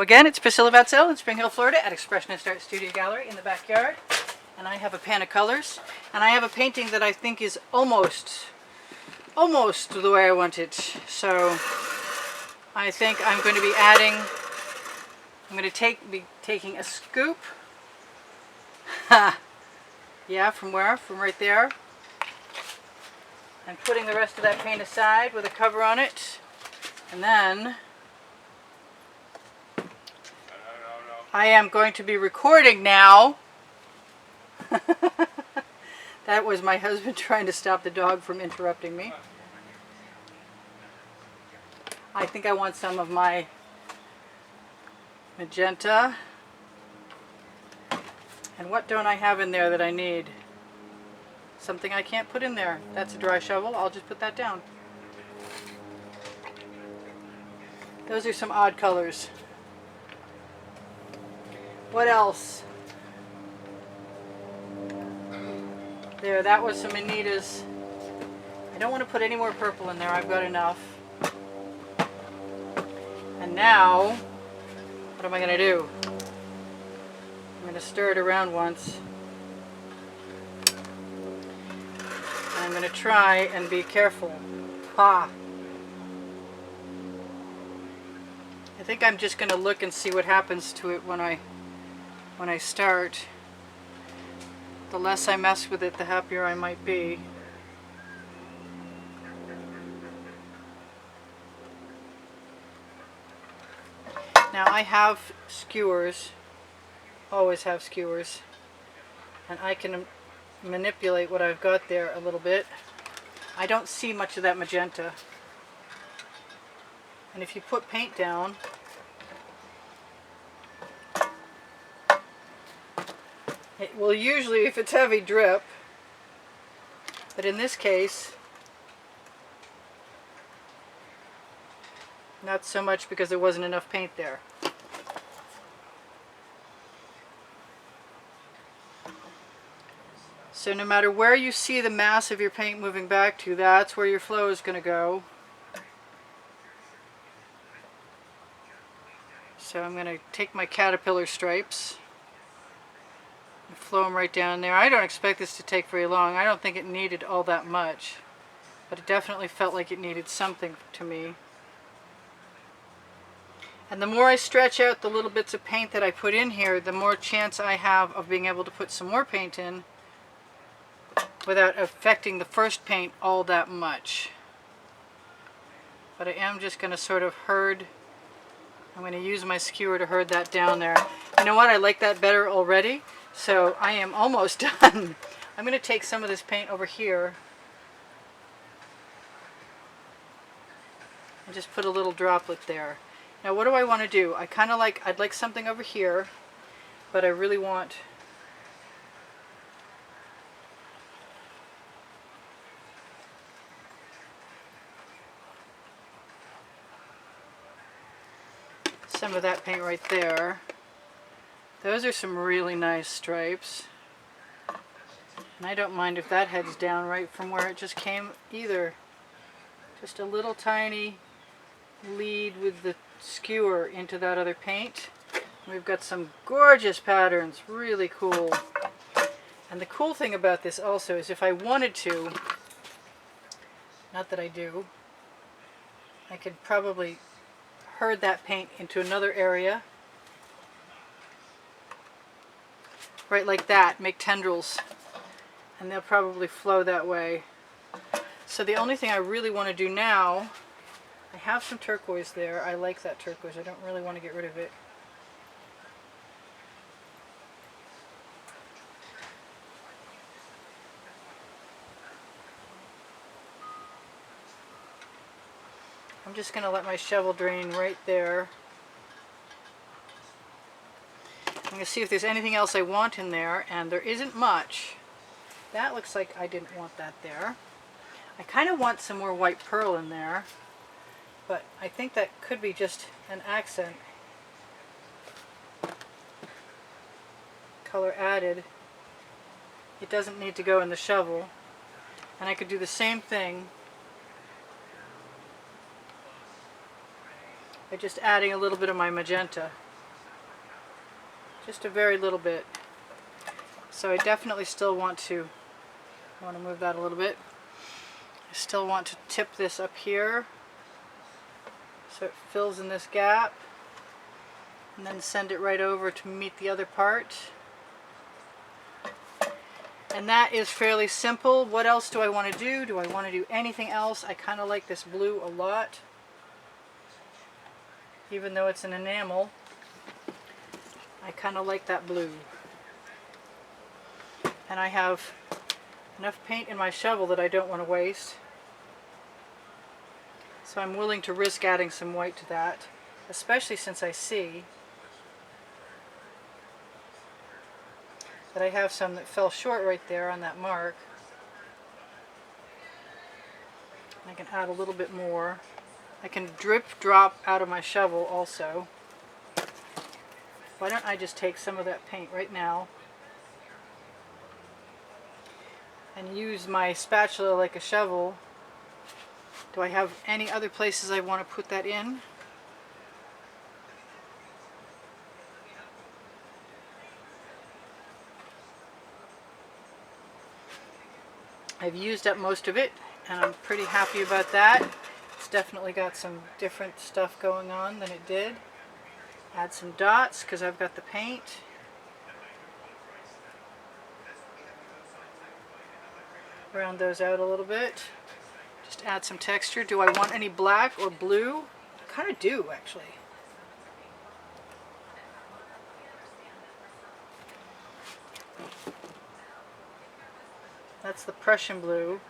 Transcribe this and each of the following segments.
Again, it's Priscilla Batzell in Spring Hill, Florida at Expressionist Art Studio Gallery in the backyard. And I have a pan of colors. And I have a painting that I think is almost the way I want it. So I think I'm going to be adding, I'm going to be taking a scoop. Yeah, from where? From right there. And putting the rest of that paint aside with a cover on it. And then I am going to be recording now. That was my husband trying to stop the dog from interrupting me. I think I want some of my magenta. And what don't I have in there that I need? Something I can't put in there. That's a dry shovel. I'll just put that down. Those are some odd colors. What else? There, that was some Anita's. I don't want to put any more purple in there. I've got enough. And now, what am I going to do? I'm going to stir it around once. And I'm going to try and be careful. Ha! I think I'm just going to look and see what happens to it when I start. The less I mess with it, the happier I might be. Now I have skewers, always have skewers, and I can manipulate what I've got there a little bit. I don't see much of that magenta. And if you put paint down, it will usually, if it's heavy, drip. But in this case, not so much because there wasn't enough paint there. So no matter where you see the mass of your paint moving back to, that's where your flow is going to go. So I'm going to take my caterpillar stripes and flow them right down there. I don't expect this to take very long. I don't think it needed all that much, but it definitely felt like it needed something to me. And the more I stretch out the little bits of paint that I put in here, the more chance I have of being able to put some more paint in without affecting the first paint all that much. But I am just going to sort of herd. I'm going to use my skewer to herd that down there. You know what? I like that better already. So I am almost done. I'm going to take some of this paint over here and just put a little droplet there. Now what do I want to do? I'd like something over here, but I really want some of that paint right there. Those are some really nice stripes. And I don't mind if that heads down right from where it just came either. Just a little tiny lead with the skewer into that other paint. We've got some gorgeous patterns, really cool. And the cool thing about this also is if I wanted to, not that I do, I could probably herd that paint into another area. Right like that, make tendrils. And they'll probably flow that way. So the only thing I really want to do now, I have some turquoise there. I like that turquoise. I don't really want to get rid of it. I'm just going to let my shovel drain right there. I'm going to see if there's anything else I want in there, and there isn't much. That looks like I didn't want that there. I kind of want some more white pearl in there, but I think that could be just an accent color added. It doesn't need to go in the shovel. And I could do the same thing by just adding a little bit of my magenta. just a very little bit. So I definitely still want to move that a little bit. I still want to tip this up here so it fills in this gap, and then send it right over to meet the other part. And that is fairly simple. What else do I want to do? Do I want to do anything else? I kind of like this blue a lot. Even though it's an enamel, I kind of like that blue. And I have enough paint in my shovel that I don't want to waste. So I'm willing to risk adding some white to that, especially since I see that I have some that fell short right there on that mark. I can add a little bit more. I can drip drop out of my shovel also. Why don't I just take some of that paint right now and use my spatula like a shovel. Do I have any other places I want to put that in? I've used up most of it, and I'm pretty happy about that. It's definitely got some different stuff going on than it did. Add some dots because I've got the paint. Round those out a little bit. Just add some texture. Do I want any black or blue? I kind of do, actually. That's the Prussian blue.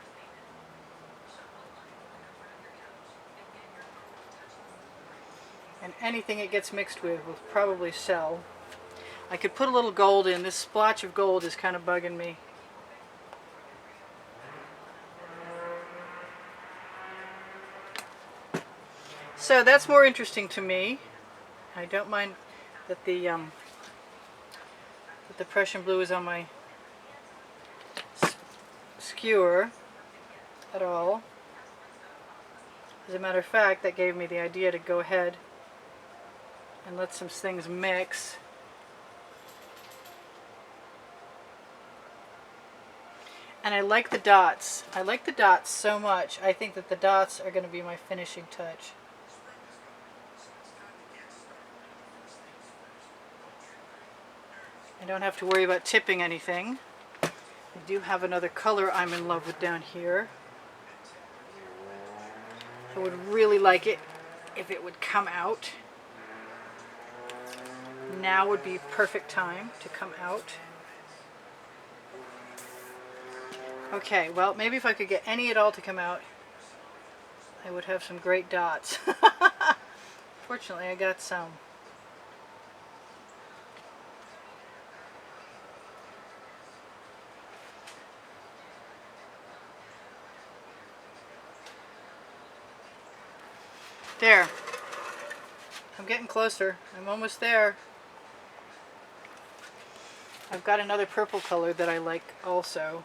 And anything it gets mixed with will probably sell. I could put a little gold in. This splotch of gold is kind of bugging me. So that's more interesting to me. I don't mind that the Prussian blue is on my skewer at all. As a matter of fact, that gave me the idea to go ahead and let some things mix. And I like the dots. I like the dots so much. I think that the dots are going to be my finishing touch. I don't have to worry about tipping anything. I do have another color I'm in love with down here. I would really like it if it would come out. Now would be perfect time to come out. Okay, well, maybe if I could get any at all to come out, I would have some great dots. Fortunately, I got some. There. I'm getting closer. I'm almost there. I've got another purple color that I like also.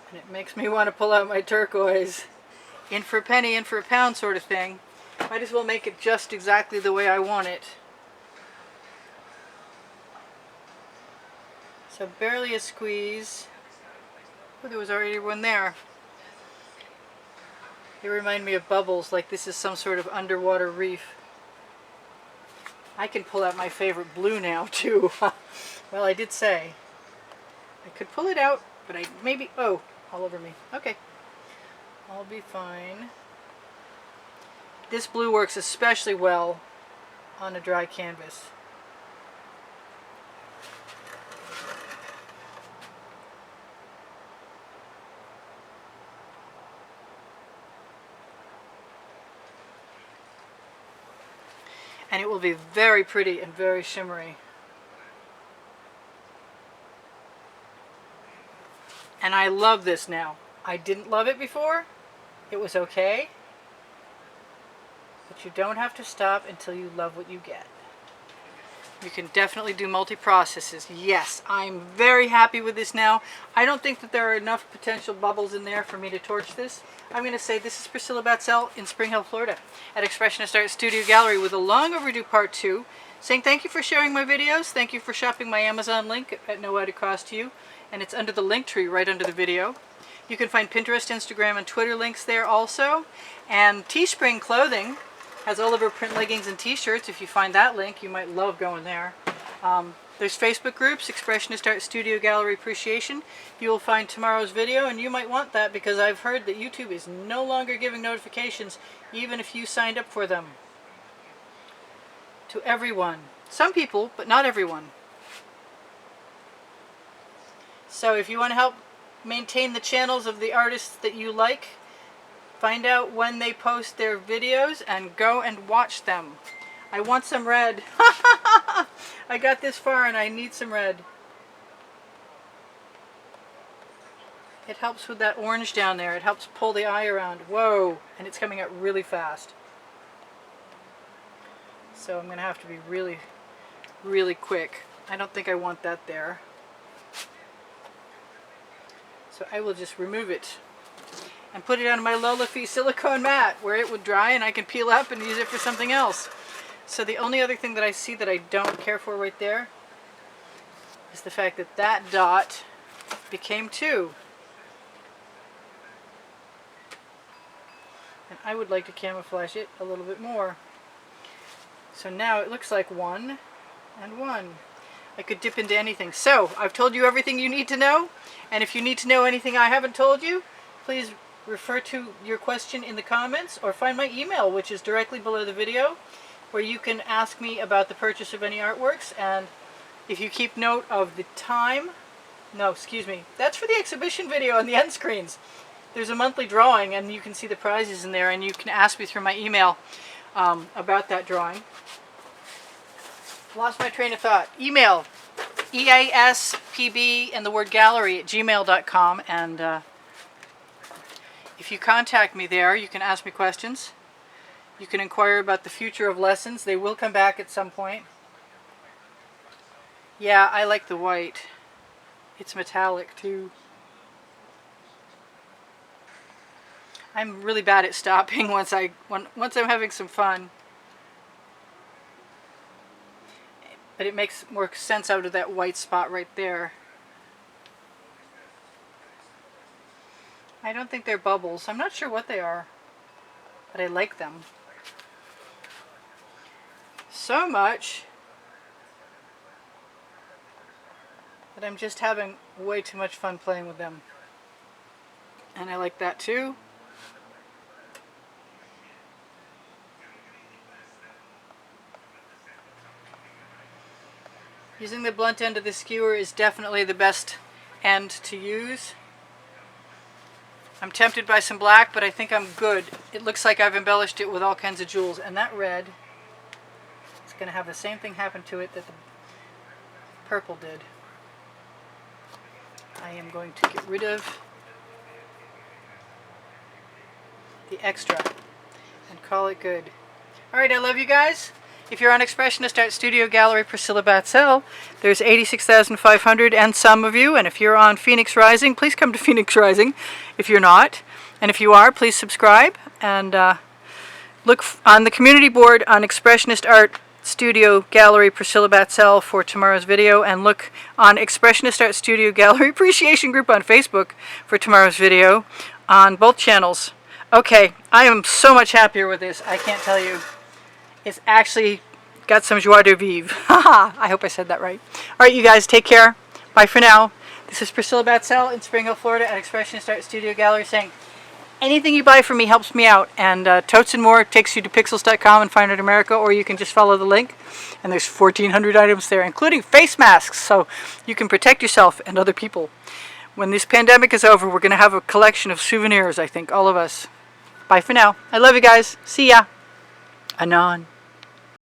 And it makes me want to pull out my turquoise. In for a penny, in for a pound sort of thing. Might as well make it just exactly the way I want it. So barely a squeeze. Oh, there was already one there. They remind me of bubbles, like this is some sort of underwater reef. I can pull out my favorite blue now too. Well, I did say I could pull it out, but I maybe, oh, all over me. Okay, I'll be fine. This blue works especially well on a dry canvas. And it will be very pretty and very shimmery. And I love this now. I didn't love it before. It was okay. But you don't have to stop until you love what you get. You can definitely do multi-processes. Yes, I'm very happy with this now. I don't think that there are enough potential bubbles in there for me to torch this. I'm going to say this is Priscilla Batzell in Spring Hill, Florida at Expressionist Art Studio Gallery with a long overdue part 2. Saying thank you for sharing my videos. Thank you for shopping my Amazon link at no added cost to you. And it's under the link tree right under the video. You can find Pinterest, Instagram, and Twitter links there also. And Teespring Clothing has all of our print leggings and t-shirts. If you find that link, you might love going there. There's Facebook groups, Expressionist Art Studio Gallery Appreciation. You will find tomorrow's video, and you might want that because I've heard that YouTube is no longer giving notifications, even if you signed up for them. To everyone. Some people, but not everyone. So if you want to help maintain the channels of the artists that you like, find out when they post their videos and go and watch them. I want some red. I got this far and I need some red. It helps with that orange down there. It helps pull the eye around. Whoa! And it's coming out really fast. So I'm going to have to be really, really quick. I don't think I want that there. So I will just remove it and put it on my Lolafi silicone mat where it would dry and I can peel up and use it for something else. So the only other thing that I see that I don't care for right there is the fact that that dot became 2. And I would like to camouflage it a little bit more. So now it looks like 1 and 1. I could dip into anything. So I've told you everything you need to know, and if you need to know anything I haven't told you, please refer to your question in the comments or find my email, which is directly below the video, where you can ask me about the purchase of any artworks. And if you keep note of the time, no, excuse me, that's for the exhibition video on the end screens. There's a monthly drawing and you can see the prizes in there, and you can ask me through my email about that drawing. Lost my train of thought. Email easpb and the word gallery at gmail.com, and if you contact me there, you can ask me questions. You can inquire about the future of lessons. They will come back at some point. Yeah, I like the white. It's metallic too. I'm really bad at stopping once I'm having some fun. But it makes more sense out of that white spot right there. I don't think they're bubbles. I'm not sure what they are, but I like them so much that I'm just having way too much fun playing with them. And I like that too. Using the blunt end of the skewer is definitely the best end to use. I'm tempted by some black, but I think I'm good. It looks like I've embellished it with all kinds of jewels, and that red is going to have the same thing happen to it that the purple did. I am going to get rid of the extra and call it good. Alright, I love you guys. If you're on Expressionist Art Studio Gallery Priscilla Batzell, there's 86,500 and some of you. And if you're on Phoenix Rising, please come to Phoenix Rising if you're not. And if you are, please subscribe. And look on the community board on Expressionist Art Studio Gallery Priscilla Batzell for tomorrow's video. And look on Expressionist Art Studio Gallery Appreciation Group on Facebook for tomorrow's video on both channels. Okay, I am so much happier with this. I can't tell you. It's actually got some joie de vivre. Haha, I hope I said that right. Alright, you guys, take care. Bye for now. This is Priscilla Batzell in Spring Hill, Florida at Expressionist Art Studio Gallery saying, anything you buy from me helps me out. And Totes and More takes you to pixels.com and Fine Art America, or you can just follow the link. And there's 1,400 items there, including face masks, so you can protect yourself and other people. When this pandemic is over, we're going to have a collection of souvenirs, I think, all of us. Bye for now. I love you guys. See ya. Anon.